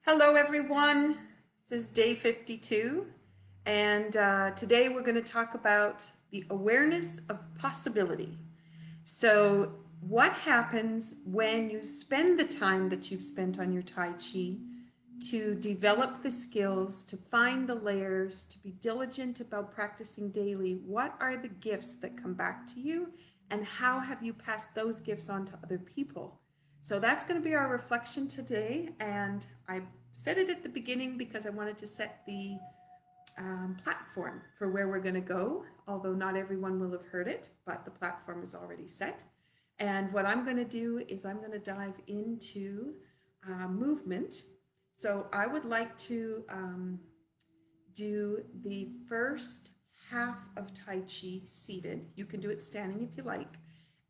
Hello, everyone. This is day 52, and today we're going to talk about the awareness of possibility. So, what happens when you spend the time that you've spent on your Tai Chi to develop the skills, to find the layers, to be diligent about practicing daily? What are the gifts that come back to you, and how have you passed those gifts on to other people? So that's going to be our reflection today. And I said it at the beginning because I wanted to set the platform for where we're going to go, although not everyone will have heard it, but the platform is already set. And what I'm going to do is I'm going to dive into movement. So I would like to do the first half of Tai Chi seated. You can do it standing if you like.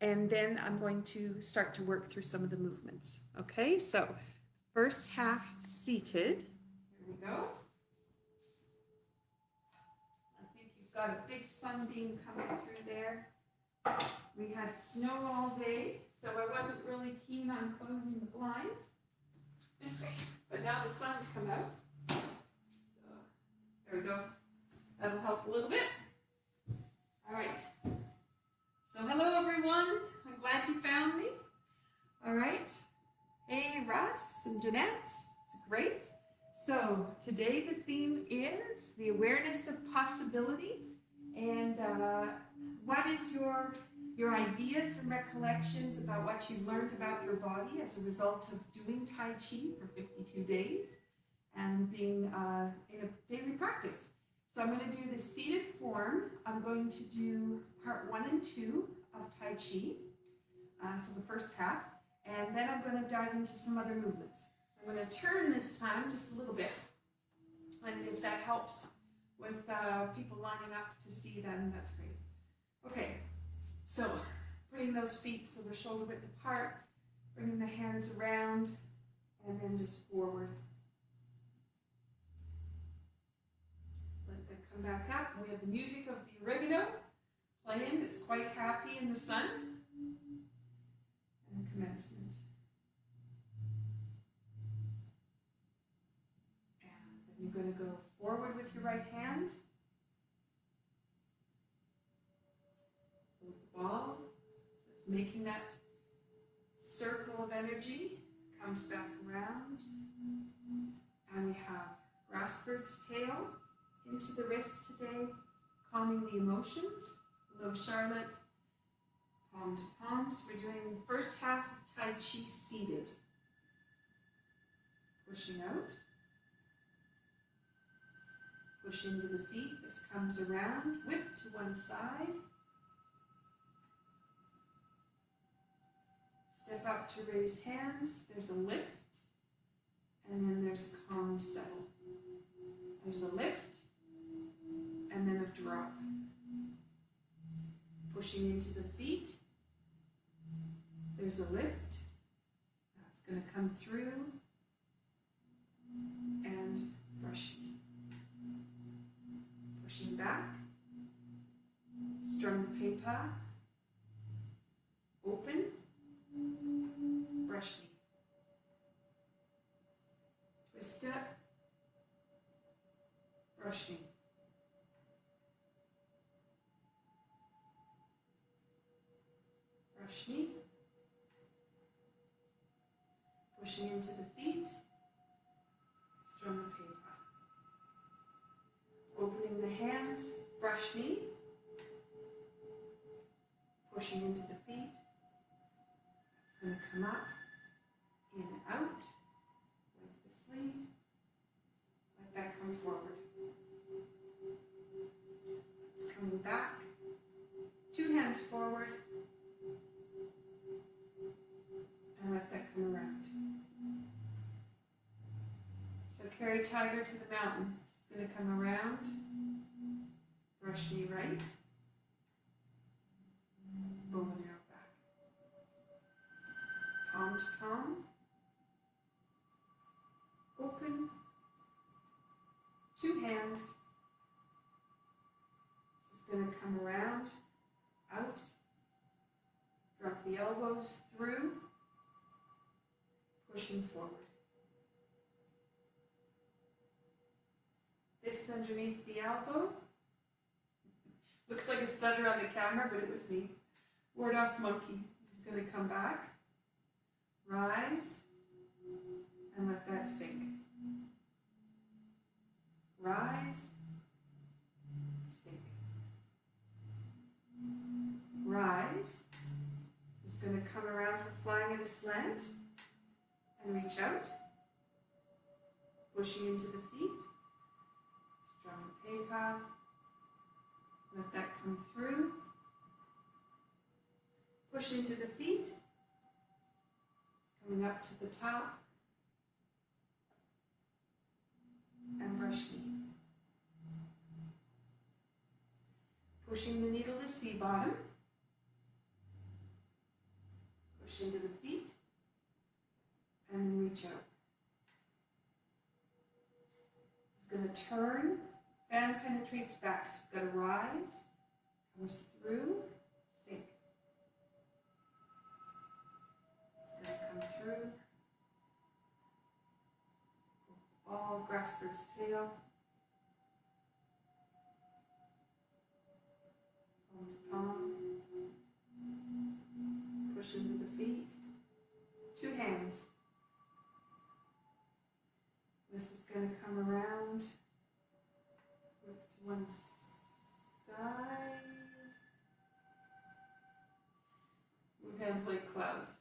And then I'm going to start to work through some of the movements. Okay, so first half seated. Here we go. I think you've got a big sunbeam coming through there. We had snow all day, so I wasn't really keen on closing the blinds. But now the sun's come out. So there we go. That'll help a little bit. All right. So hello, everyone. I'm glad you found me. All right. Hey, Russ and Jeanette. It's great. So today the theme is the awareness of possibility. And what is your ideas and recollections about what you've learned about your body as a result of doing Tai Chi for 52 days and being in a daily practice? So I'm going to do the seated form. I'm going to do part 1 and 2 of Tai Chi, so the first half, and then I'm going to dive into some other movements. I'm going to turn this time just a little bit, and if that helps with people lining up to see, then that's great. Okay, so putting those feet so they're shoulder width apart, bringing the hands around, and then just forward. Let that come back up. We have the music of the oregano playing. It's quite happy in the sun. And commencement. And then you're going to go forward with your right hand. With the ball. So it's making that circle of energy. Comes back around. And we have grass bird's tail into the wrist today, calming the emotions. Hello, Charlotte. Palm to palms. We're doing the first half of Tai Chi seated. Pushing out. Push into the feet. This comes around. Whip to one side. Step up to raise hands. There's a lift. And then there's a calm settle. There's a lift. And then a drop. Pushing into the feet. There's a lift. That's going to come through. And brushing. Pushing back. Strong paper. Open. Brushing. Twist step. Brushing. Brush knee. Pushing into the feet. Strum the paper. Opening the hands. Brush knee. Pushing into the feet. It's going to come up, in and out. Wipe the sleeve. Let that come forward. It's coming back. 2 hands forward. And let that come around. So carry tiger to the mountain. It's going to come around. Brush knee right. Bow and arrow back. Palm to palm. Open. 2 hands. This is going to come around, out. Drop the elbows through. Pushing forward. wrist underneath the elbow. Looks like a stutter on the camera, but it was me. Ward off monkey. This is going to come back. Rise. And let that sink. Rise. Sink. Rise. This is going to come around for flying at a slant. And reach out. Pushing into the feet. Strong paper. Let that come through. Push into the feet. It's coming up to the top. And brush knee. Pushing the needle to C bottom. Push into the feet. And then reach out. It's going to turn. Fan penetrates back, so we've got to rise, comes through, sink. It's going to come through. Ball, grasp for its tail. Palm to palm. Push into the feet. 2 hands. This is going to come around. Look to one side. Move hands like clouds.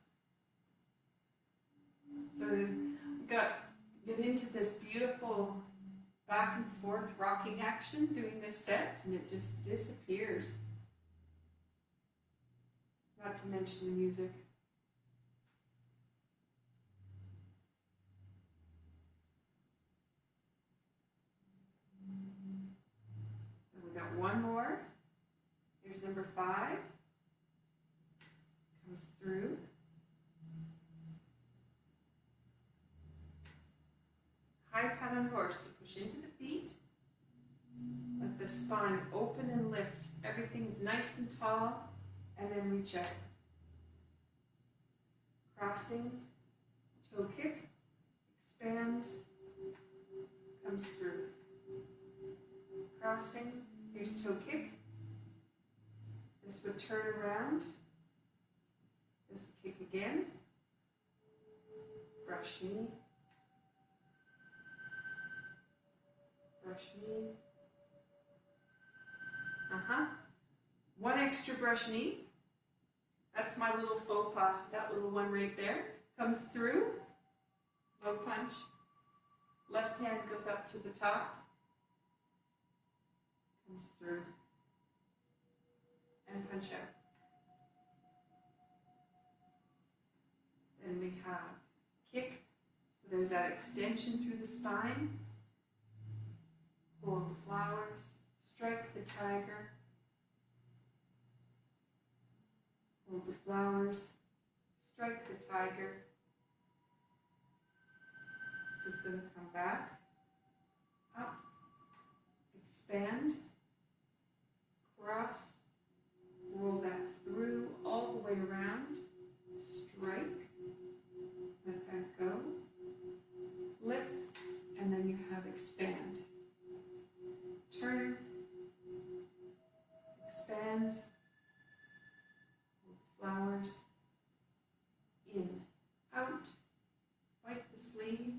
So we get into this beautiful back and forth rocking action doing this set, and it just disappears. Not to mention the music. One more. Here's number 5. Comes through. High pattern horse. So push into the feet. Let the spine open and lift. Everything's nice and tall. And then reach out. Crossing. Toe kick. Expands. Comes through. Crossing. Here's toe kick. This would turn around. This would kick again. Brush knee. Brush knee. One extra brush knee. That's my little faux pas. That little one right there. Comes through. Low punch. Left hand goes up to the top. Comes through and punch out. Then we have kick. So there's that extension through the spine. Hold the flowers. Strike the tiger. Hold the flowers. Strike the tiger. This is going to come back. Up. Expand. Cross, roll that through all the way around, strike, let that go, lift, and then you have expand. Turn, expand, flowers, in, out, wipe the sleeve,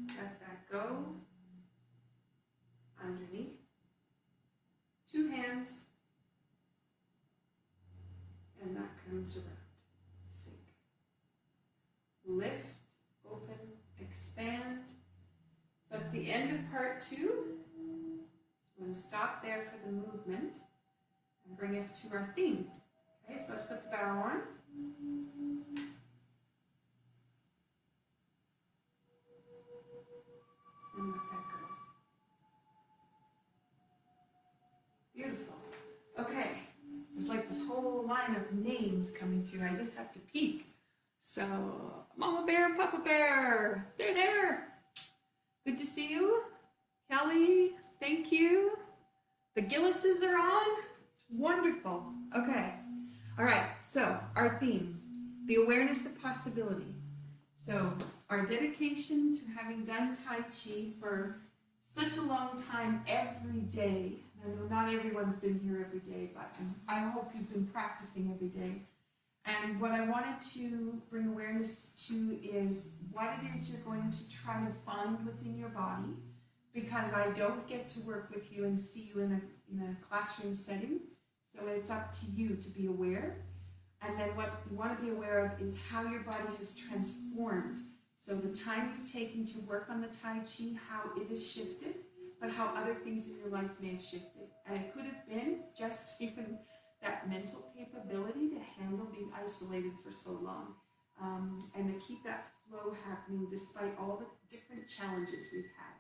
let that go, underneath, 2 hands, and that comes around. Sink. Lift, open, expand. So that's the end of part 2. So we're going to stop there for the movement and bring us to our theme. Okay, so let's put the bow on. And let that go. Beautiful. Okay, there's like this whole line of names coming through. I just have to peek. So, Mama Bear and Papa Bear, they're there. Good to see you. Kelly, thank you. The Gillises are on. It's wonderful. Okay. All right, so our theme, the awareness of possibility. So our dedication to having done Tai Chi for such a long time every day. I know not everyone's been here every day, but I hope you've been practicing every day. And what I wanted to bring awareness to is what it is you're going to try to find within your body, because I don't get to work with you and see you in a classroom setting. So it's up to you to be aware. And then what you want to be aware of is how your body has transformed. So the time you've taken to work on the Tai Chi, how it has shifted, but how other things in your life may have shifted. And it could have been just even that mental capability to handle being isolated for so long, and to keep that flow happening despite all the different challenges we've had.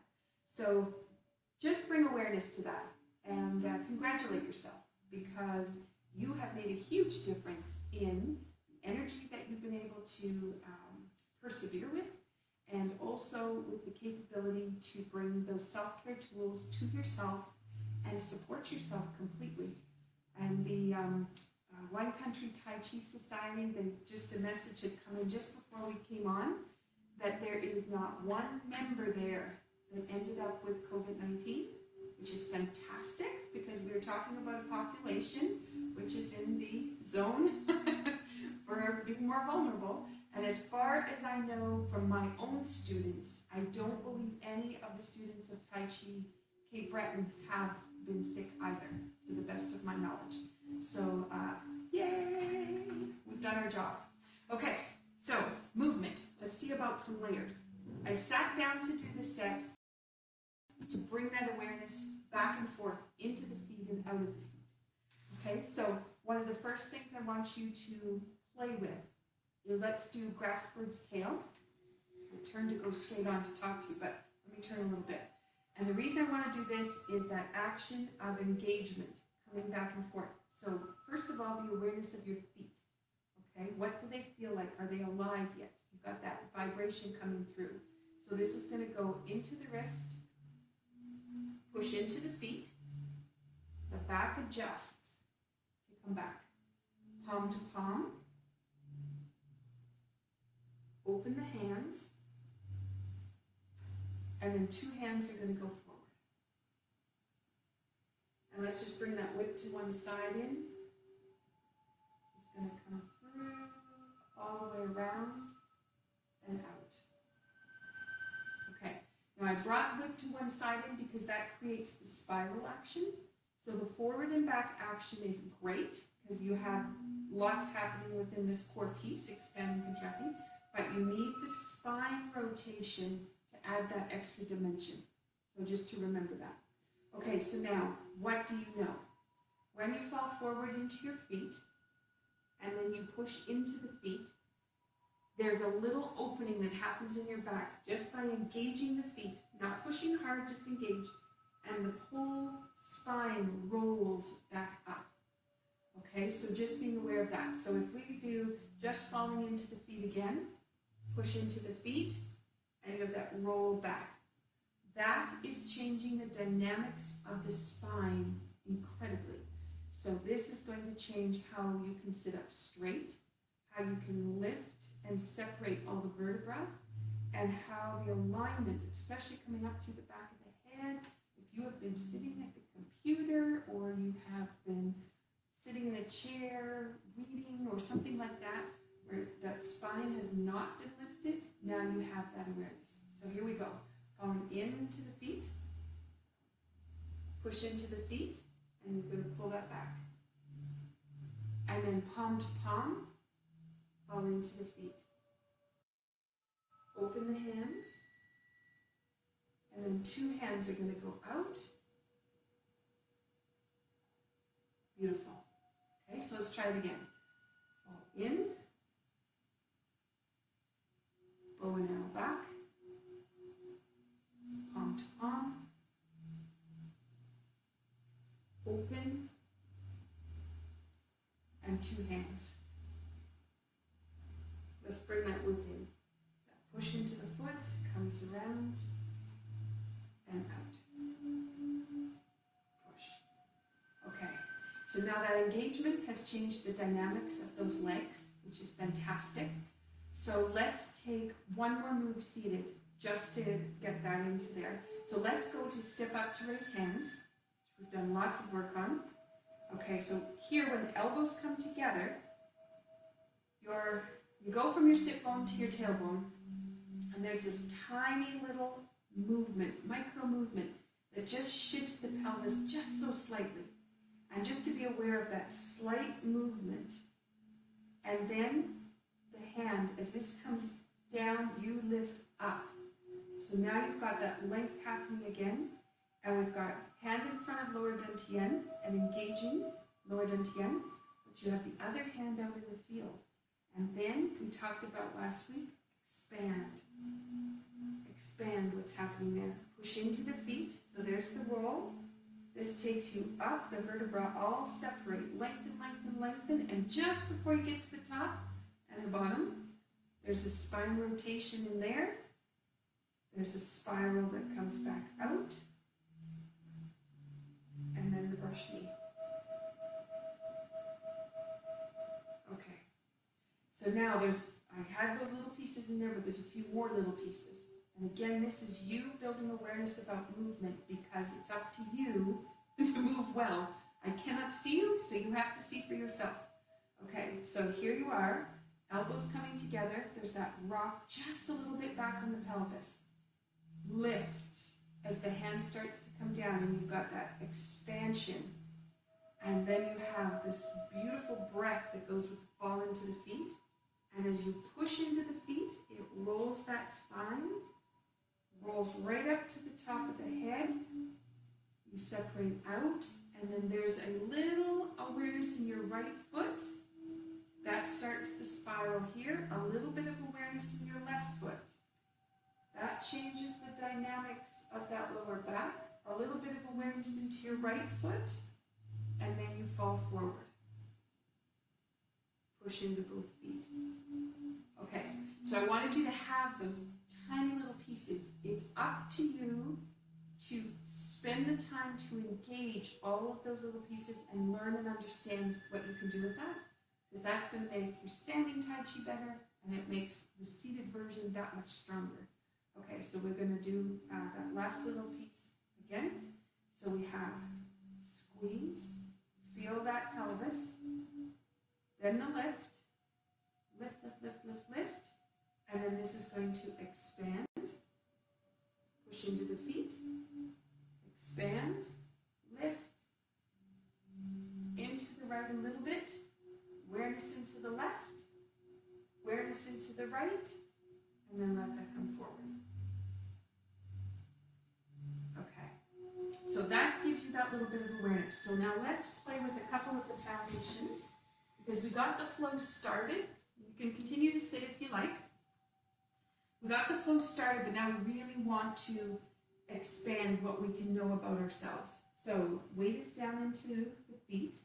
So just bring awareness to that and congratulate yourself, because you have made a huge difference in the energy that you've been able to persevere with, and also with the capability to bring those self-care tools to yourself and support yourself completely. And the One Country Tai Chi Society, just a message had come in just before we came on, that there is not one member there that ended up with COVID-19, which is fantastic, because we are talking about a population which is in the zone for being more vulnerable. And as far as I know from my own students, I don't believe any of the students of Tai Chi Cape Breton have been sick either, to the best of my knowledge. So, yay! We've done our job. Okay, so movement. Let's see about some layers. I sat down to do the set to bring that awareness back and forth into the feet and out of the feet. Okay, so one of the first things I want you to play with is, let's do grass bird's tail. I turned to go straight on to talk to you, but let me turn a little bit. And the reason I want to do this is that action of engagement, coming back and forth. So first of all, the awareness of your feet. Okay, what do they feel like? Are they alive yet? You've got that vibration coming through. So this is going to go into the wrist, push into the feet, the back adjusts to come back. Palm to palm. Open the hands. And then two hands are going to go forward. And let's just bring that whip to one side in. This is going to come through, all the way around, and out. Okay, now I brought whip to one side in because that creates the spiral action. So the forward and back action is great, because you have lots happening within this core piece, expanding, contracting, but you need the spine rotation to add that extra dimension. So just to remember that. Okay, so now, what do you know? When you fall forward into your feet, and then you push into the feet, there's a little opening that happens in your back just by engaging the feet, not pushing hard, just engage, and the whole spine rolls back up. Okay, so just being aware of that. So if we do just falling into the feet again, push into the feet, and you have that roll back. That is changing the dynamics of the spine incredibly. So this is going to change how you can sit up straight, how you can lift and separate all the vertebrae, and how the alignment, especially coming up through the back of the head, if you have been sitting at the computer, or you have been sitting in a chair, reading, or something like that, where that spine has not been lifted, now you have that awareness. So here we go. Falling into the feet, push into the feet, and you're going to pull that back. And then palm to palm, fall into the feet. Open the hands, and then two hands are going to go out. Beautiful. Okay, so let's try it again. Fall in, bow and arrow back, palm to palm, open, and two hands. Let's bring that whip in. So push into the foot, comes around, and out. Push. Okay, so now that engagement has changed the dynamics of those legs, which is fantastic. So let's take one more move seated, just to get that into there. So let's go to step up to raise hands, which we've done lots of work on. Okay, so here when the elbows come together, you go from your sit bone to your tailbone, and there's this tiny little movement, micro movement, that just shifts the pelvis just so slightly. And just to be aware of that slight movement. And then the hand, as this comes down, you lift up. So now you've got that length happening again. And we've got hand in front of lower dantian and engaging lower dantian. But you have the other hand out in the field. And then we talked about last week, expand. Expand what's happening there. Push into the feet. So there's the roll. This takes you up, the vertebra all separate, lengthen, lengthen, lengthen, and just before you get to the top and the bottom, there's a spine rotation in there. There's a spiral that comes back out, and then the brush knee. Okay, so now I had those little pieces in there, but there's a few more little pieces. And again, this is you building awareness about movement because it's up to you to move well. I cannot see you, so you have to see for yourself. Okay, so here you are, elbows coming together. There's that rock just a little bit back on the pelvis. Lift as the hand starts to come down, and you've got that expansion. And then you have this beautiful breath that goes with the fall into the feet. And as you push into the feet, it rolls that spine. Rolls right up to the top of the head. You separate out, and then there's a little awareness in your right foot. That starts the spiral here. A little bit of awareness in your left foot. That changes the dynamics of that lower back. A little bit of awareness into your right foot, and then you fall forward. Push into both feet. Okay, so I wanted you to have those tiny little pieces. It's up to you to spend the time to engage all of those little pieces and learn and understand what you can do with that, because that's going to make your standing Tai Chi better, and it makes the seated version that much stronger. Okay, so we're going to do that last little piece again. So we have squeeze, feel that pelvis, then the lift, lift, lift, lift, lift, lift. And then this is going to expand, push into the feet, expand, lift, into the right a little bit, awareness into the left, awareness into the right, and then let that come forward. Okay, so that gives you that little bit of awareness. So now let's play with a couple of the foundations, because we got the flow started. You can continue to sit if you like. We got the flow started, but now we really want to expand what we can know about ourselves. So weight is down into the feet.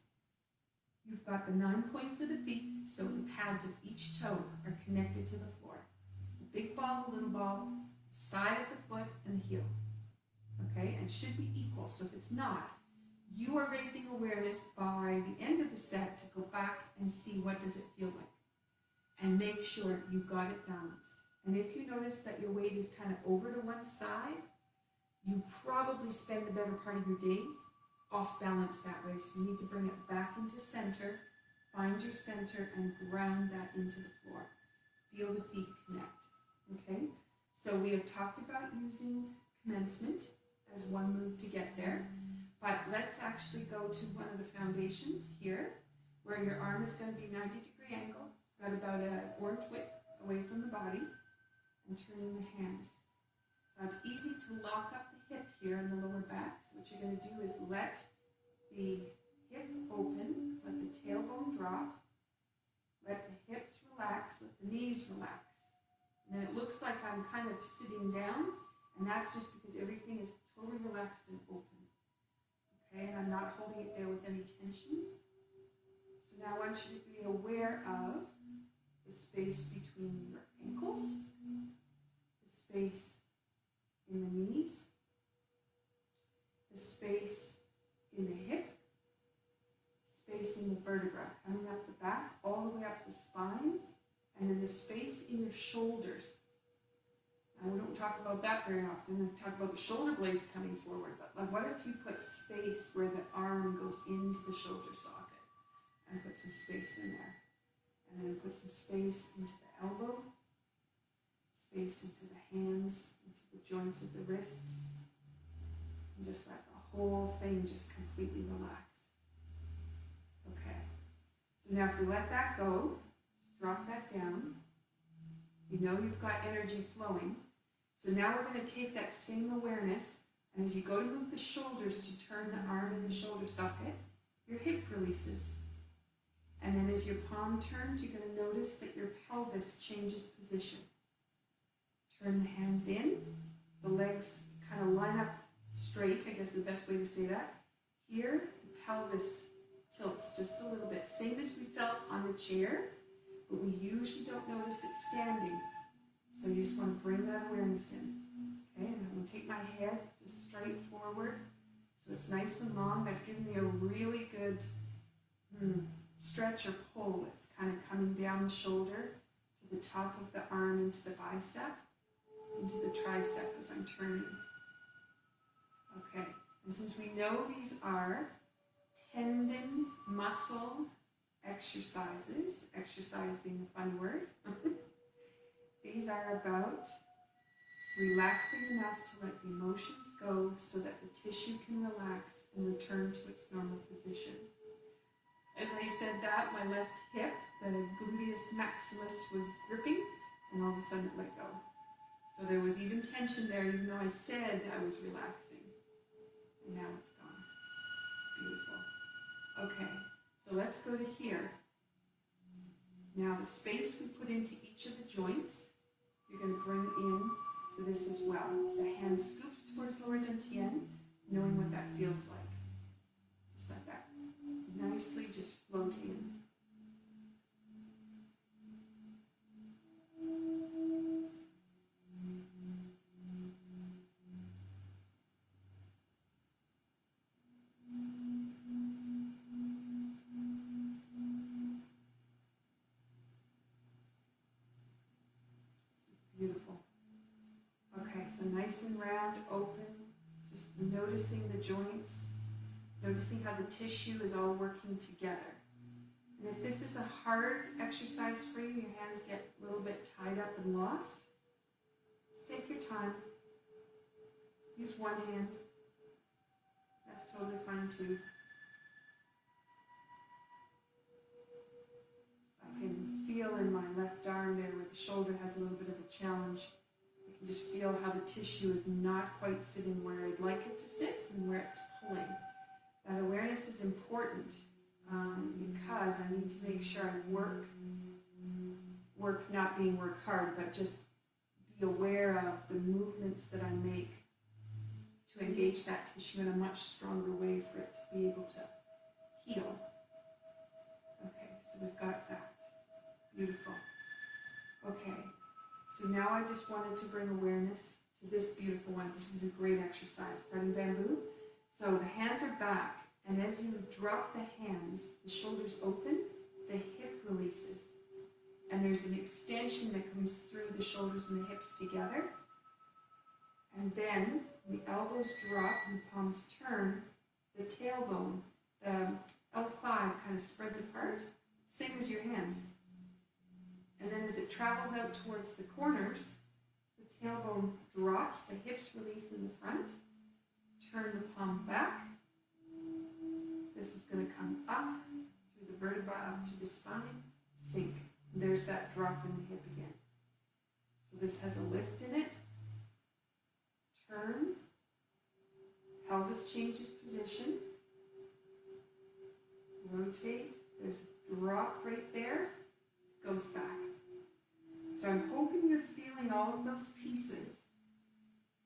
You've got the 9 points of the feet, so the pads of each toe are connected to the floor. The big ball, the little ball, side of the foot, and the heel. Okay, and should be equal. So if it's not, you are raising awareness by the end of the set to go back and see what does it feel like. And make sure you got it balanced. And if you notice that your weight is kind of over to one side, you probably spend the better part of your day off balance that way. So you need to bring it back into center, find your center, and ground that into the floor. Feel the feet connect. Okay? So we have talked about using commencement as one move to get there. But let's actually go to one of the foundations here, where your arm is going to be 90-degree angle, got about an orange width away from the body, and turning the hands. So it's easy to lock up the hip here in the lower back. So what you're going to do is let the hip open, let the tailbone drop, let the hips relax, let the knees relax. And then it looks like I'm kind of sitting down, and that's just because everything is totally relaxed and open. Okay, and I'm not holding it there with any tension. So now I want you to be aware of the space between your ankles, the space in the knees, the space in the hip, space in the vertebra, coming up the back, all the way up the spine, and then the space in your shoulders. we don't talk about that very often. We talk about the shoulder blades coming forward, but like, what if you put space where the arm goes into the shoulder socket and put some space in there? And then put some space into the elbow, space into the hands, into the joints of the wrists, and just let the whole thing just completely relax. Okay, so now if you let that go, just drop that down. You know you've got energy flowing. So now we're going to take that same awareness, and as you go to move the shoulders to turn the arm in the shoulder socket, your hip releases. And then as your palm turns, you're going to notice that your pelvis changes position. Turn the hands in, the legs kind of line up straight, I guess the best way to say that. Here, the pelvis tilts just a little bit, same as we felt on the chair, but we usually don't notice it standing. So you just want to bring that awareness in. Okay, and I'm going to take my head just straight forward, so it's nice and long. That's giving me a really good stretch or pull. It's kind of coming down the shoulder to the top of the arm into the bicep, into the tricep as I'm turning. Okay, and since we know these are tendon muscle exercises, exercise being a fun word, these are about relaxing enough to let the emotions go so that the tissue can relax and return to its normal position. As I said that, my left hip, the gluteus maximus, was gripping, and all of a sudden it let go. So there was even tension there, even though I said I was relaxing. And now it's gone. Beautiful. Okay, so let's go to here. Now the space we put into each of the joints, you're going to bring in to this as well. As the hand scoops towards lower dantian, knowing what that feels like. Just let that nicely just float in. Beautiful. Okay, so nice and round, open, just noticing the joints, noticing how the tissue is all working together. And if this is a hard exercise for you, your hands get a little bit tied up and lost, just take your time. Use one hand. That's totally fine too. I can feel in my left arm there where the shoulder has a little bit of a challenge. I can just feel how the tissue is not quite sitting where I'd like it to sit and where it's pulling. That awareness is important because I need to make sure I work not being work hard, but just be aware of the movements that I make to engage that tissue in a much stronger way for it to be able to heal. Okay, so we've got that. Beautiful. Okay, so now I just wanted to bring awareness to this beautiful one. This is a great exercise, Pardon Bamboo. So the hands are back, and as you drop the hands, the shoulders open, the hip releases. And there's an extension that comes through the shoulders and the hips together. And then the elbows drop and the palms turn, the tailbone, the L5 kind of spreads apart, same as your hands. And then as it travels out towards the corners, the tailbone drops, the hips release in the front, turn the palm back. This is going to come up through the vertebra, up through the spine, sink. And there's that drop in the hip again. So this has a lift in it. Turn. Pelvis changes position. Rotate. There's a drop right there. Goes back. So I'm hoping you're feeling all of those pieces,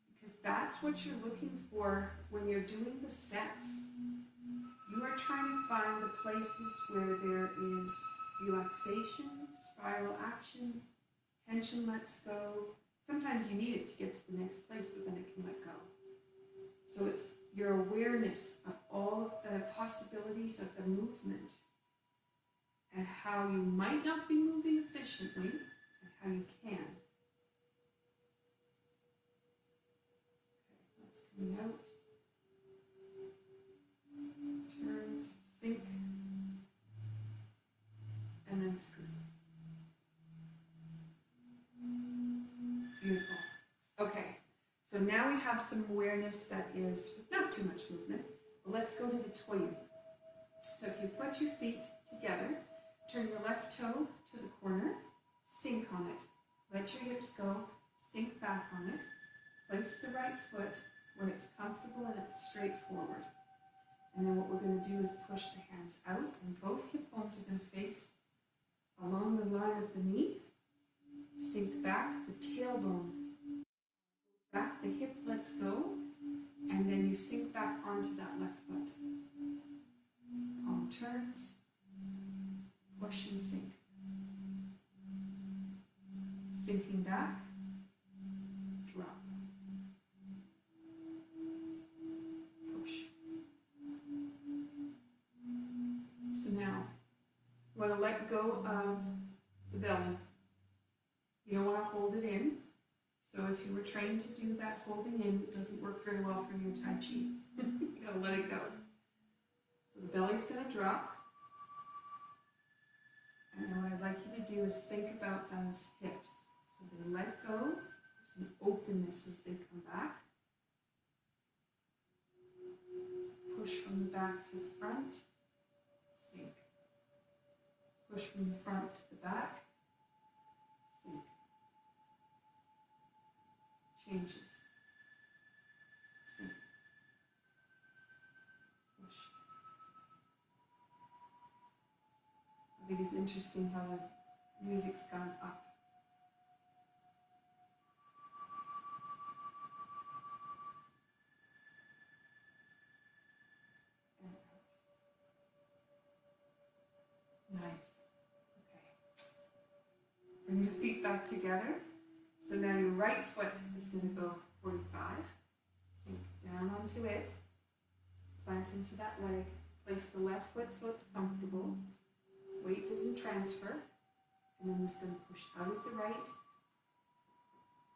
because that's what you're looking for when you're doing the sets. You are trying to find the places where there is relaxation, spiral action, tension lets go. Sometimes you need it to get to the next place, but then it can let go. So it's your awareness of all of the possibilities of the movement and how you might not be moving efficiently and how you can. Coming out. Turns, sink, and then scoop. Beautiful. Okay, so now we have some awareness that is not too much movement. But let's go to the Toyu. So if you put your feet together, turn your left toe to the corner, sink on it. Let your hips go, sink back on it. Place the right foot where it's comfortable and it's straight forward. And then what we're going to do is push the hands out, and both hip bones are going to face along the line of the knee. Sink back, the tailbone goes back, the hip lets go, and then you sink back onto that left foot. Palm turns, push and sink. Sinking back, drop. Push. So now, you want to let go of the belly. You don't want to hold it in. So if you were trained to do that holding in, it doesn't work very well for your Tai Chi. You gotta let it go. So the belly's gonna drop. And then what I'd like you to do is think about those hips. So they let go, there's an openness as they come back. Push from the back to the front, sink. Push from the front to the back, sink. Changes. Sink. Push. I think it's interesting how the music's gone up. And out. Nice. Okay. Bring the feet back together. So now your right foot is going to go 45. Sink down onto it. Plant into that leg. Place the left foot so it's comfortable. Weight doesn't transfer. And then it's going to push out of the right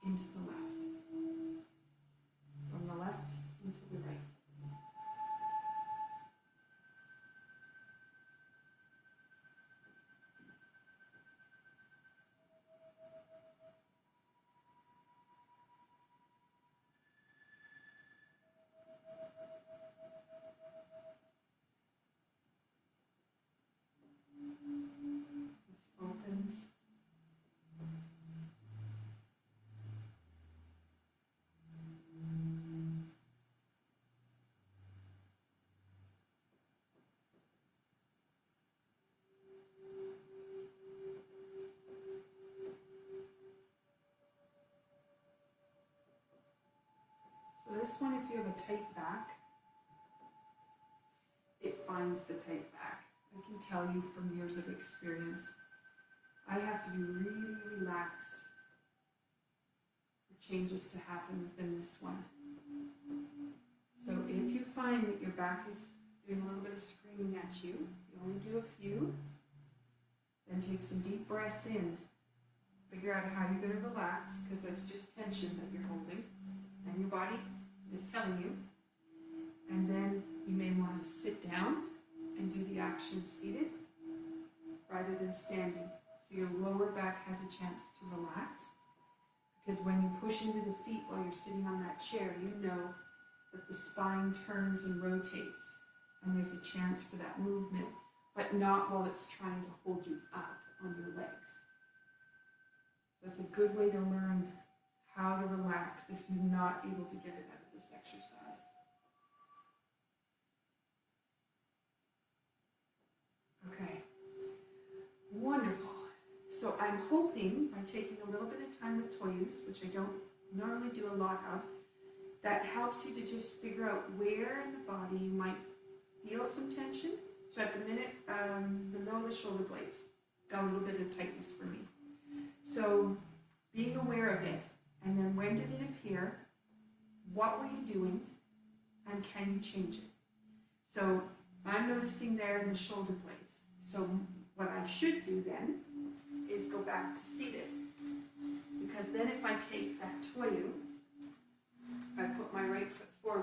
into the left. From the left into the right. So this one, if you have a tight back, it finds the tight back. I can tell you from years of experience, I have to be really relaxed for changes to happen within this one. So if you find that your back is doing a little bit of screaming at you, you only do a few, then take some deep breaths in. Figure out how you're going to relax, because that's just tension that you're holding, and your body is telling you. And then you may want to sit down and do the action seated rather than standing. So your lower back has a chance to relax. Because when you push into the feet while you're sitting on that chair, you know that the spine turns and rotates. And there's a chance for that movement, but not while it's trying to hold you up on your legs. So it's a good way to learn how to relax if you're not able to get it out of this exercise. Okay, wonderful. So I'm hoping by taking a little bit of time with Toyus, which I don't normally do a lot of, that helps you to just figure out where in the body you might feel some tension. So at the minute, below the shoulder blades, got a little bit of tightness for me. So being aware of it, and then when did it appear, what were you doing, and can you change it? So I'm noticing there in the shoulder blades. So what I should do then is go back to seated. Because then if I take that Toyu, if I put my right foot forward,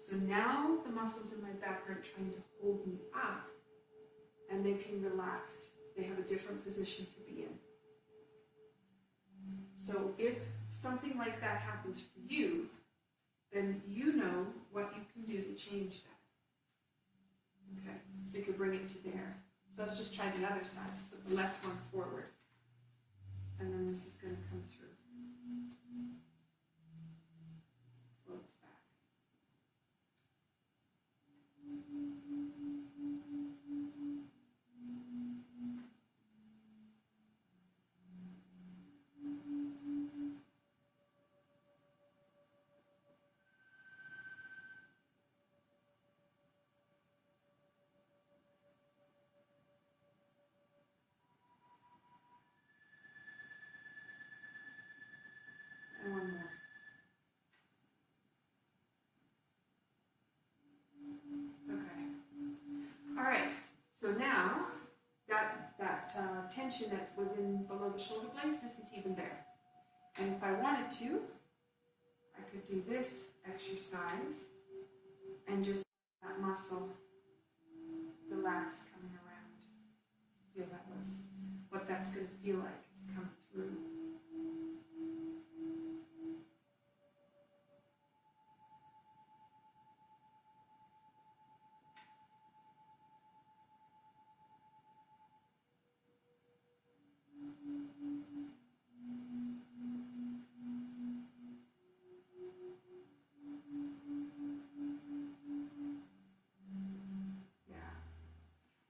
So now the muscles in my back aren't trying to hold me up, and they can relax. They have a different position to be in. So if something like that happens for you, then you know what you can do to change that. Okay, so you can bring it to there. So let's just try the other side. So put the left one forward. And then this is going to come through. Floats back. And one more. Okay. All right. So now that tension that was in below the shoulder blades isn't even there. And if I wanted to, I could do this exercise and just that muscle relax coming around. Feel that was what that's going to feel like to come through.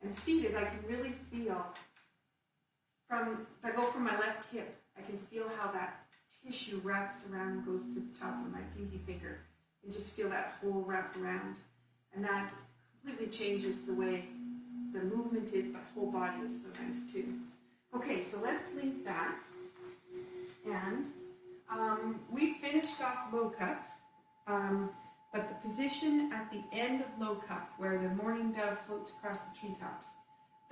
And seated, I can really feel if I go from my left hip, I can feel how that tissue wraps around and goes to the top of my pinky finger. You just feel that whole wrap around. And that completely changes the way the movement is, but whole body is so nice too. Okay, so let's leave that. And we finished off low cup. But the position at the end of low cup, where the mourning dove floats across the treetops,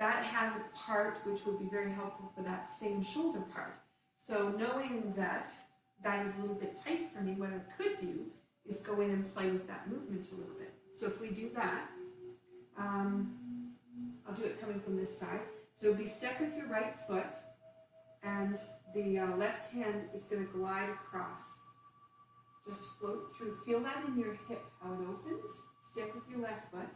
that has a part which would be very helpful for that same shoulder part. So knowing that that is a little bit tight for me, what I could do is go in and play with that movement a little bit. So if we do that, I'll do it coming from this side. So it'll be step with your right foot, and the left hand is going to glide across. Just float through. Feel that in your hip, how it opens. Step with your left foot.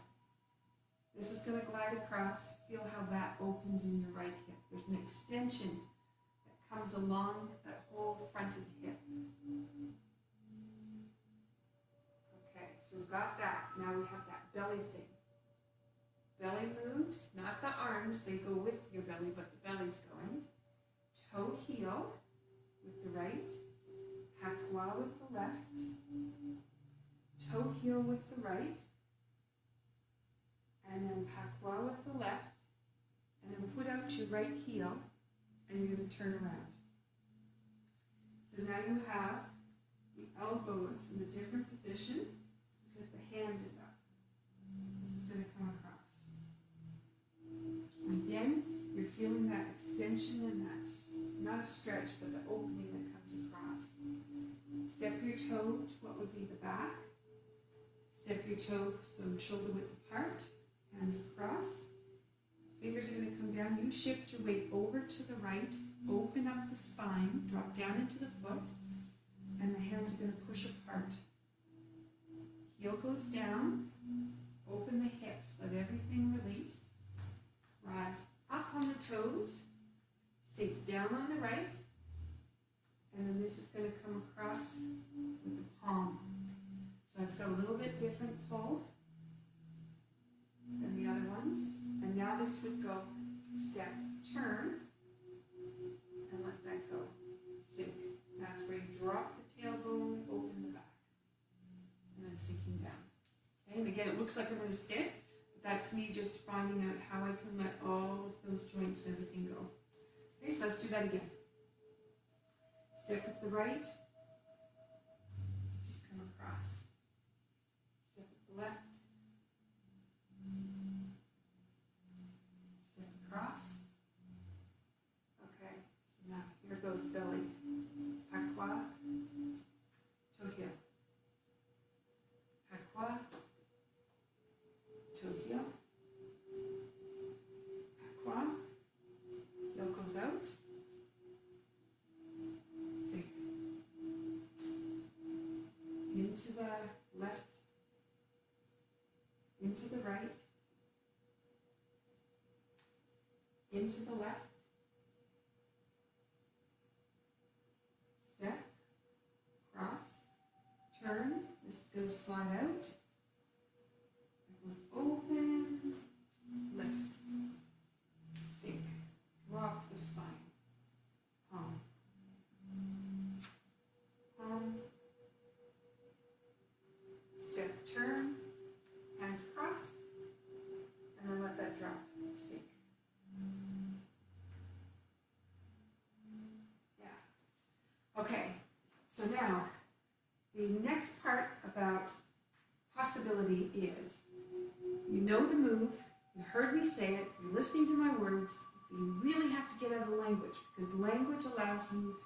This is going to glide across. Feel how that opens in your right hip. There's an extension that comes along that whole front of the hip. Okay, so we've got that. Now we have that belly thing. Belly moves, not the arms. They go with your belly, but the belly's going. Toe heel with the right. Pakwa with the left, toe heel with the right, and then pakwa with the left, and then put out your right heel, and you're going to turn around. So now you have the elbows in a different position because the hand is up. This is going to come across. And again, you're feeling that extension and that, not a stretch, but the opening that comes across. Step your toe to what would be the back. Step your toe some shoulder width apart, hands across. Fingers are going to come down. You shift your weight over to the right, open up the spine, drop down into the foot, and the hands are going to push apart. Heel goes down, open the hips, let everything release. Rise up on the toes, sink down on the right, and then this is going to come across with the palm. So it's got a little bit different pull than the other ones. And now this would go step, turn, and let that go. Sink. That's where you drop the tailbone, open the back. And then sinking down. Okay, and again, it looks like I'm going to sit. But that's me just finding out how I can let all of those joints and everything go. Okay, so let's do that again. Step with the right, just come across. Step with the left, step across. Okay, so now here goes belly. Pakwa, toe heel. Pakwa, into the right, into the left, step, cross, turn, this is going to slide out, it goes open, lift, sink, drop the spine, palm, palm, step, turn, hands cross, and then let that drop, sink. Yeah. Okay, so now the next part about possibility is, you know the move, you heard me say it, you're listening to my words, you really have to get out of language, because language allows you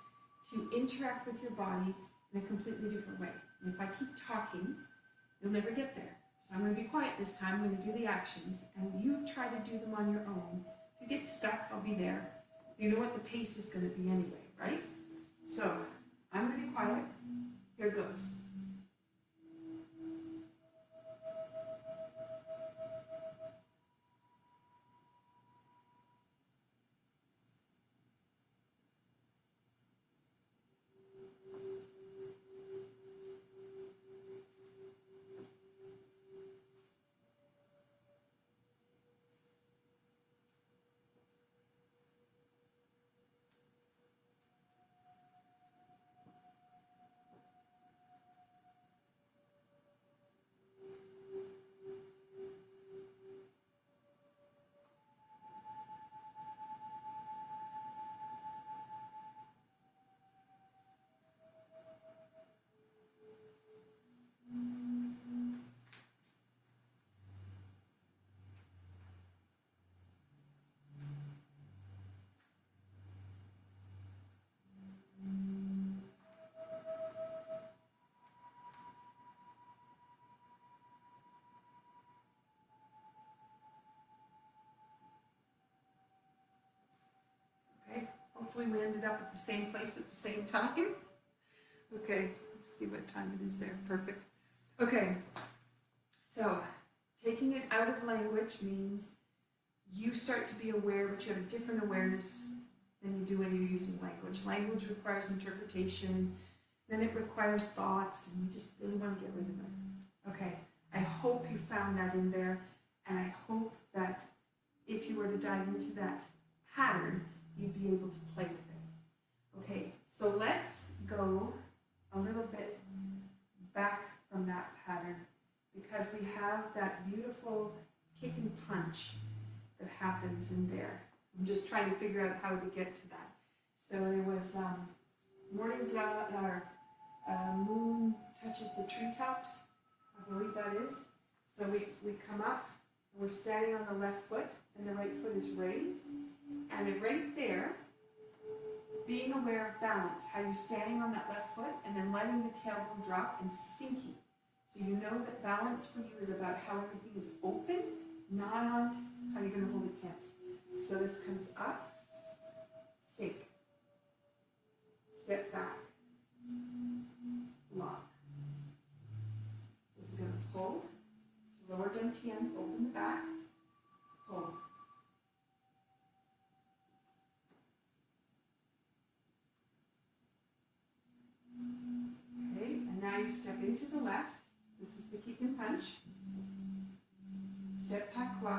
to interact with your body in a completely different way. And if I keep talking, you'll never get there. So I'm going to be quiet this time, I'm going to do the actions, and you try to do them on your own. If you get stuck, I'll be there. You know what the pace is going to be anyway, right? So, I'm going to be quiet. Here goes. Hopefully we ended up at the same place at the same time. Okay, let's see what time it is there. Perfect. Okay, so taking it out of language means you start to be aware, but you have a different awareness than you do when you're using language. Language requires interpretation, then it requires thoughts, and you just really want to get rid of them. Okay, I hope you found that in there, and I hope that if you were to dive into that pattern, you'd be able to play with it. Okay, so let's go a little bit back from that pattern, because we have that beautiful kick and punch that happens in there. I'm just trying to figure out how to get to that. So there was morning dawn, or moon touches the treetops, I believe that is. So we come up, and we're standing on the left foot, and the right foot is raised. And right there, being aware of balance, how you're standing on that left foot and then letting the tailbone drop and sinking. So you know that balance for you is about how everything is open, not how you're going to hold it tense. So this comes up, sink, step back, lock. So this is going to pull to lower dantian, open the back, pull. Now you step into the left. This is the kick and punch. Step pas quoi.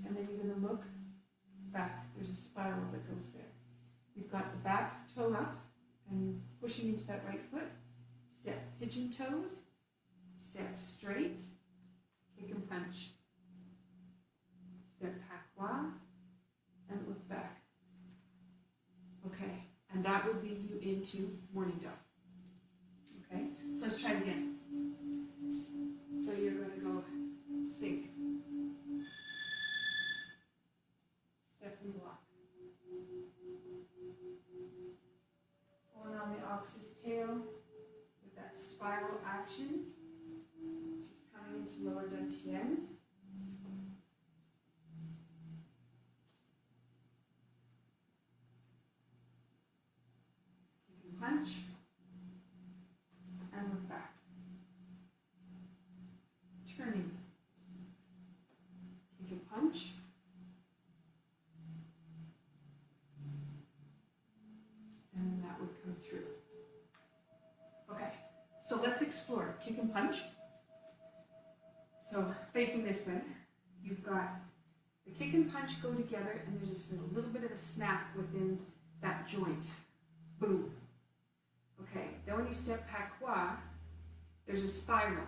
And then you're going to look back. There's a spiral that goes there. You've got the back toe up and pushing into that right foot. Step pigeon-toed. Step straight. Kick and punch. Step pas quoi. And look back. Okay. And that would lead you into morning dove. Okay, so let's try it again. So you're going to go sink, step and block. Pulling on the ox's tail with that spiral action, just coming into lower dantian. You can punch. And look back. Turning and punch. So facing this way, you've got the kick and punch go together, and there's this little bit of a snap within that joint. Boom. Okay, then when you step pas quoi, there's a spiral.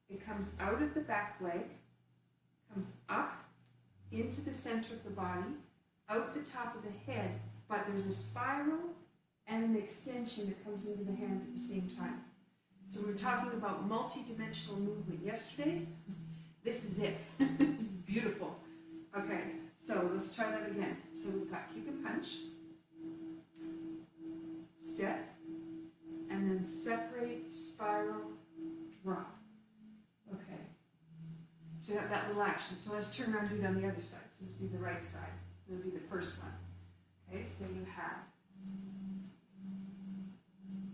It comes out of the back leg, comes up into the center of the body, out the top of the head, but there's a spiral and an extension that comes into the hands at the same time. So we were talking about multi-dimensional movement yesterday. This is it. This is beautiful. Okay, so let's try that again. So we've got kick and punch, step, and then separate, spiral, drop. Okay, so you have that little action. So let's turn around and do it on the other side. So this will be the right side. This will be the first one. Okay, so you have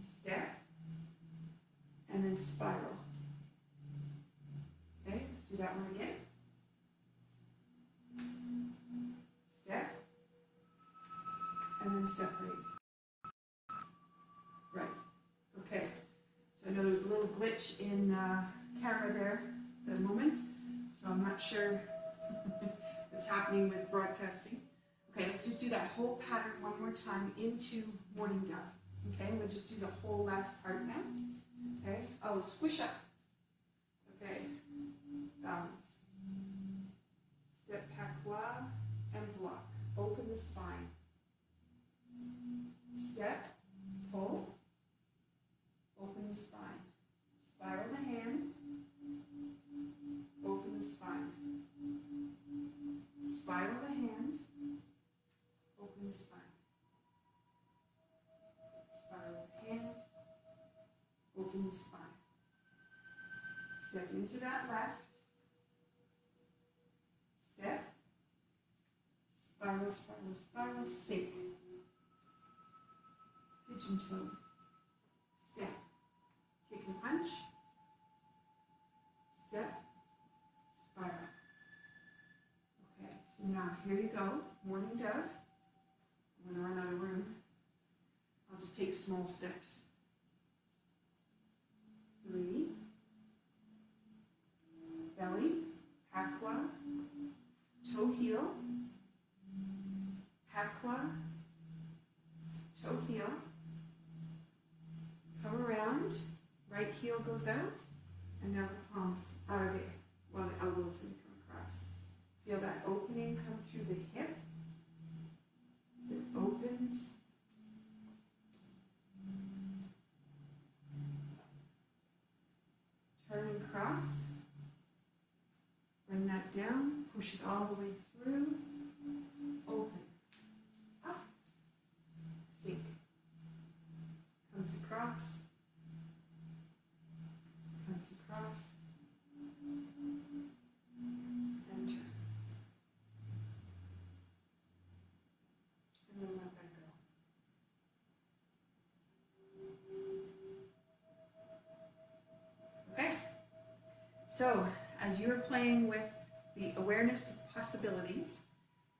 step, and then spiral. Okay, let's do that one again. Step, and then separate. Right. Okay. So I know there's a little glitch in camera there at the moment, so I'm not sure what's happening with broadcasting. Okay, let's just do that whole pattern one more time into Morning Dove. Okay, we'll just do the whole last part now. Okay, oh, squish up. Okay, balance. Step pas quoi and block. Open the spine. Step, pull, open the spine. Spiral the hand, open the spine. Spiral the hand, open the spine. Spiral the hand, open the spine. Step into that left. Step. Spiral, spiral, spiral, sink. Pigeon toe. Step. Kick and punch. Step. Spiral. Okay, so now here you go. Morning Dove. I'm going to run out of room. I'll just take small steps. 3. Belly. Pas quoi. Toe heel. Pas quoi. Toe heel. Come around. Right heel goes out. And now the palms are there. While the elbow's going to come across. Feel that opening come through the hip. As it opens. Turn and cross. Bring that down. Push it all the way through. Open. Up. Sink. Comes across. Comes across. And turn. And then let that go. Okay. So, as you're playing with the awareness of possibilities,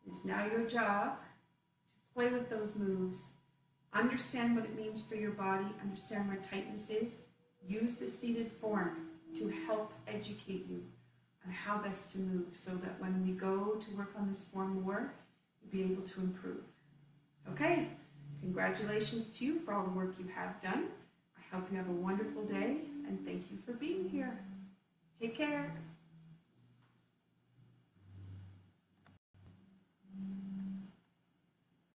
it's now your job to play with those moves, understand what it means for your body, understand where tightness is, use the seated form to help educate you on how best to move so that when we go to work on this form more, you'll be able to improve. Okay, congratulations to you for all the work you have done. I hope you have a wonderful day and thank you for being here. Take care.